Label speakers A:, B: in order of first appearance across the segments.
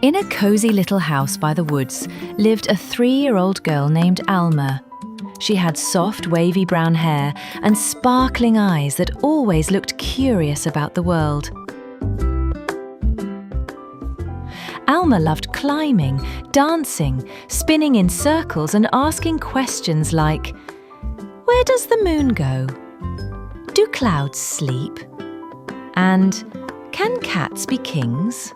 A: In a cosy little house by the woods lived a 3-year-old girl named Alma. She had soft, wavy brown hair and sparkling eyes that always looked curious about the world. Alma loved climbing, dancing, spinning in circles and asking questions like, "Where does the moon go? Do clouds sleep? And can cats be kings?"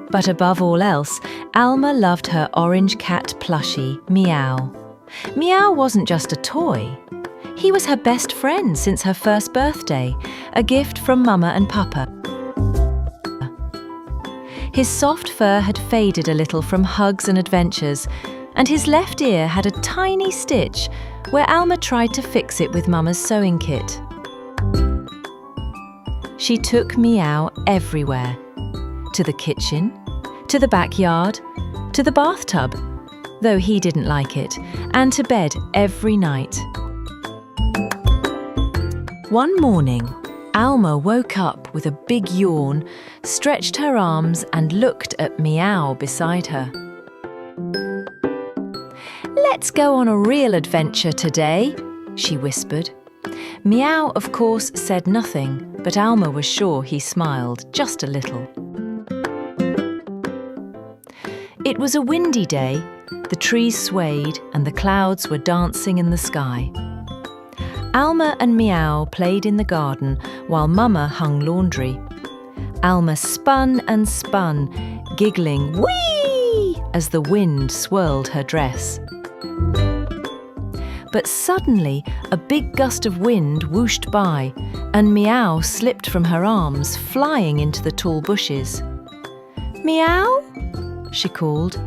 A: But above all else, Alma loved her orange cat plushie, Miaw. Miaw wasn't just a toy. He was her best friend since her first birthday, a gift from Mama and Papa. His soft fur had faded a little from hugs and adventures, and his left ear had a tiny stitch where Alma tried to fix it with Mama's sewing kit. She took Miaw everywhere. To the kitchen, to the backyard, to the bathtub, though he didn't like it, and to bed every night. One morning, Alma woke up with a big yawn, stretched her arms and looked at Miaw beside her. "Let's go on a real adventure today," she whispered. Miaw, of course, said nothing, but Alma was sure he smiled just a little. It was a windy day. The trees swayed and the clouds were dancing in the sky. Alma and Miaw played in the garden while Mama hung laundry. Alma spun and spun, giggling "whee" as the wind swirled her dress. But suddenly, a big gust of wind whooshed by, and Miaw slipped from her arms, flying into the tall bushes. "Miaw?" she called.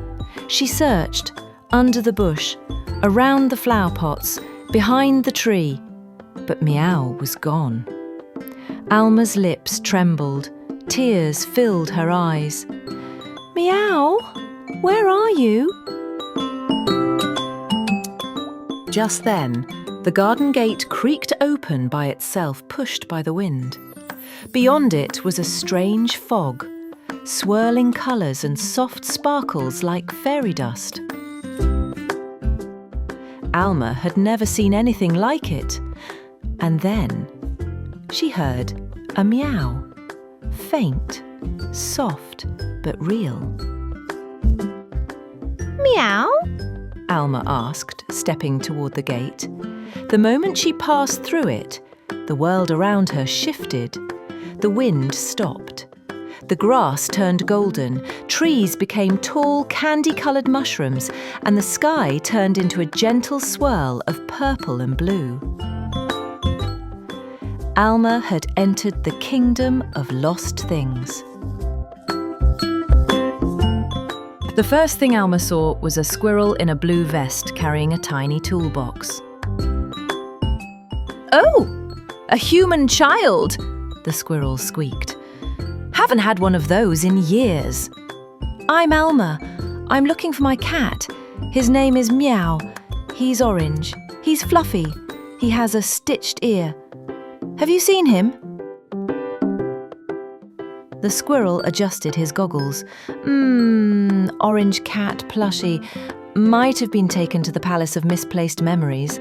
A: She searched, under the bush, around the flower pots, behind the tree, but Miaw was gone. Alma's lips trembled, tears filled her eyes. "Miaw, where are you?" Just then, the garden gate creaked open by itself, pushed by the wind. Beyond it was a strange fog, swirling colours and soft sparkles like fairy dust. Alma had never seen anything like it. And then she heard a meow, faint, soft, but real.
B: "Meow?"
A: Alma asked, stepping toward the gate. The moment she passed through it, the world around her shifted. The wind stopped. The grass turned golden, trees became tall, candy-coloured mushrooms, and the sky turned into a gentle swirl of purple and blue. Alma had entered the kingdom of lost things. The first thing Alma saw was a squirrel in a blue vest carrying a tiny toolbox. "Oh, a human child!" the squirrel squeaked. "Haven't had one of those in years." "I'm Alma. I'm looking for my cat. His name is Miaw. He's orange. He's fluffy. He has a stitched ear. Have you seen him?" The squirrel adjusted his goggles. Orange cat plushie. Might have been taken to the Palace of Misplaced Memories.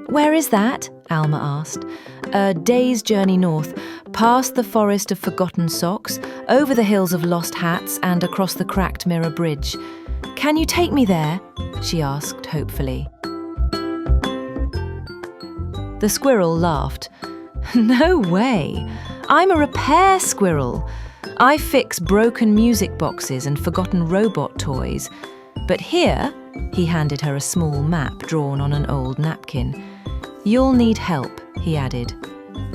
A: "Where is that?" Alma asked. "A day's journey north, past the forest of forgotten socks, over the hills of lost hats, and across the cracked mirror bridge. Can you take me there?" she asked hopefully. The squirrel laughed. "No way! I'm a repair squirrel. I fix broken music boxes and forgotten robot toys. But here," he handed her a small map drawn on an old napkin. "You'll need help," he added.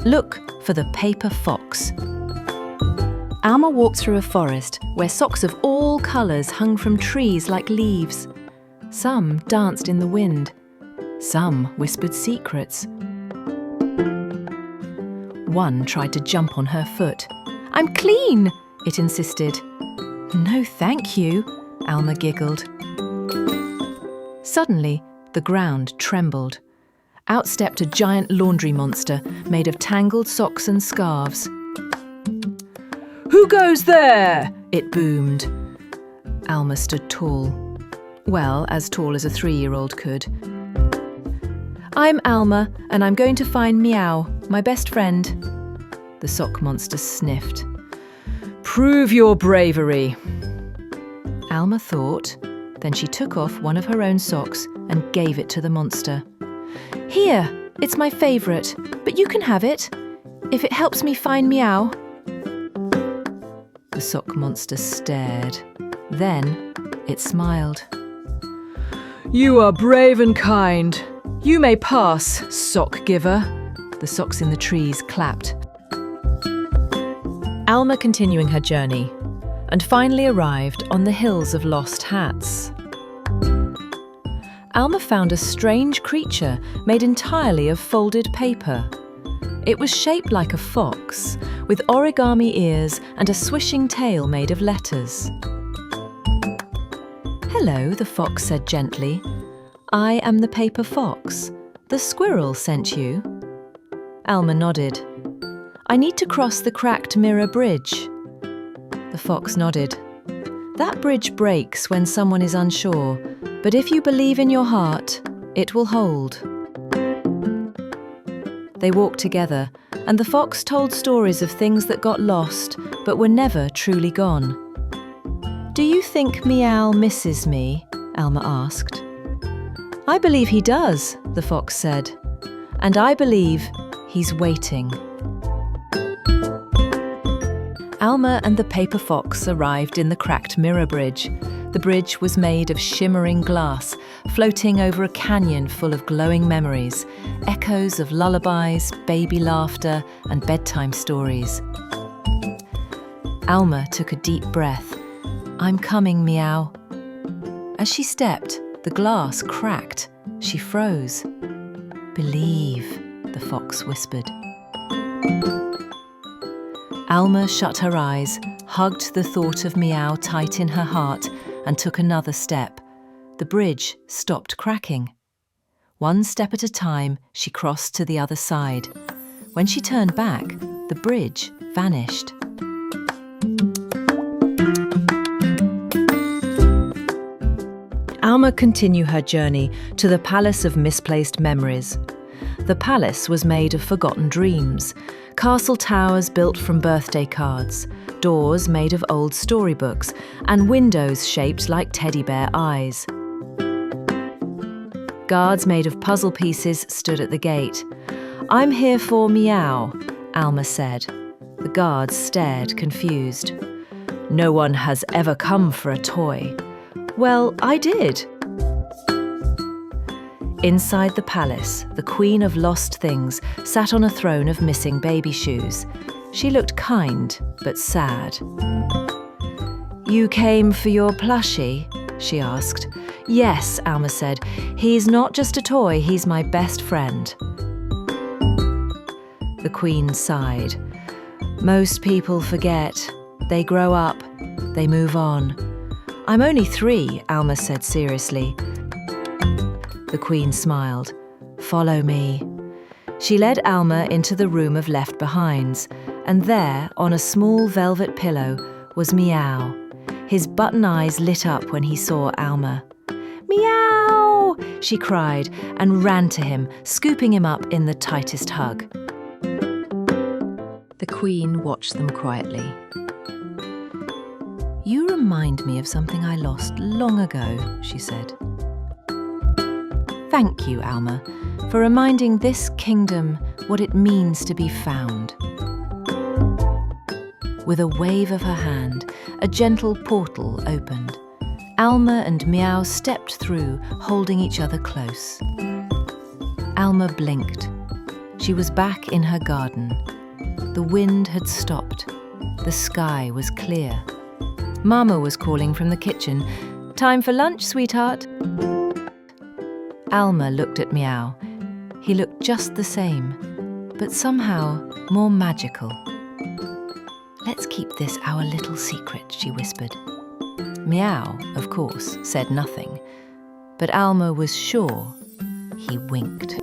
A: "Look for the paper fox." Alma walked through a forest where socks of all colours hung from trees like leaves. Some danced in the wind. Some whispered secrets. One tried to jump on her foot. "I'm clean," it insisted. "No, thank you," Alma giggled. Suddenly, the ground trembled. Out stepped a giant laundry monster made of tangled socks and scarves. "Who goes there?" it boomed. Alma stood tall. Well, as tall as a 3-year-old could. "I'm Alma, and I'm going to find Miaw, my best friend." The sock monster sniffed. "Prove your bravery." Alma thought. Then she took off one of her own socks and gave it to the monster. "Here, it's my favourite, but you can have it, if it helps me find Miaw." The sock monster stared. Then it smiled. "You are brave and kind. You may pass, sock giver." The socks in the trees clapped. Alma continuing her journey, and finally arrived on the hills of lost hats. Alma found a strange creature made entirely of folded paper. It was shaped like a fox, with origami ears and a swishing tail made of letters. "Hello," the fox said gently. "I am the paper fox. The squirrel sent you." Alma nodded. "I need to cross the cracked mirror bridge." The fox nodded. "That bridge breaks when someone is unsure, but if you believe in your heart, it will hold." They walked together, and the fox told stories of things that got lost but were never truly gone. "Do you think Miaw misses me?" Alma asked. "I believe he does," the fox said. "And I believe he's waiting." Alma and the paper fox arrived in the cracked mirror bridge. The bridge was made of shimmering glass, floating over a canyon full of glowing memories, echoes of lullabies, baby laughter, and bedtime stories. Alma took a deep breath. "I'm coming, Miaw." As she stepped, the glass cracked. She froze. "Believe," the fox whispered. Alma shut her eyes, hugged the thought of Miaw tight in her heart, and took another step. The bridge stopped cracking. One step at a time, she crossed to the other side. When she turned back, the bridge vanished. Alma continued her journey to the Palace of Misplaced Memories. The palace was made of forgotten dreams, castle towers built from birthday cards, doors made of old storybooks, and windows shaped like teddy bear eyes. Guards made of puzzle pieces stood at the gate. "I'm here for Miaw," Alma said. The guards stared, confused. "No one has ever come for a toy." "Well, I did." Inside the palace, the Queen of Lost Things sat on a throne of missing baby shoes. She looked kind, but sad. "You came for your plushie?" she asked. "Yes," Alma said. "He's not just a toy, he's my best friend." The Queen sighed. "Most people forget. They grow up. They move on." "I'm only 3, Alma said seriously. The Queen smiled. "Follow me." She led Alma into the room of left behinds, and there, on a small velvet pillow, was Miaw. His button eyes lit up when he saw Alma. "Miaw!" she cried, and ran to him, scooping him up in the tightest hug. The Queen watched them quietly. "You remind me of something I lost long ago," she said. "Thank you, Alma, for reminding this kingdom what it means to be found." With a wave of her hand, a gentle portal opened. Alma and Miaw stepped through, holding each other close. Alma blinked. She was back in her garden. The wind had stopped. The sky was clear. Mama was calling from the kitchen. "Time for lunch, sweetheart." Alma looked at Miaw. He looked just the same, but somehow more magical. "Let's keep this our little secret," she whispered. Miaw, of course, said nothing, but Alma was sure he winked.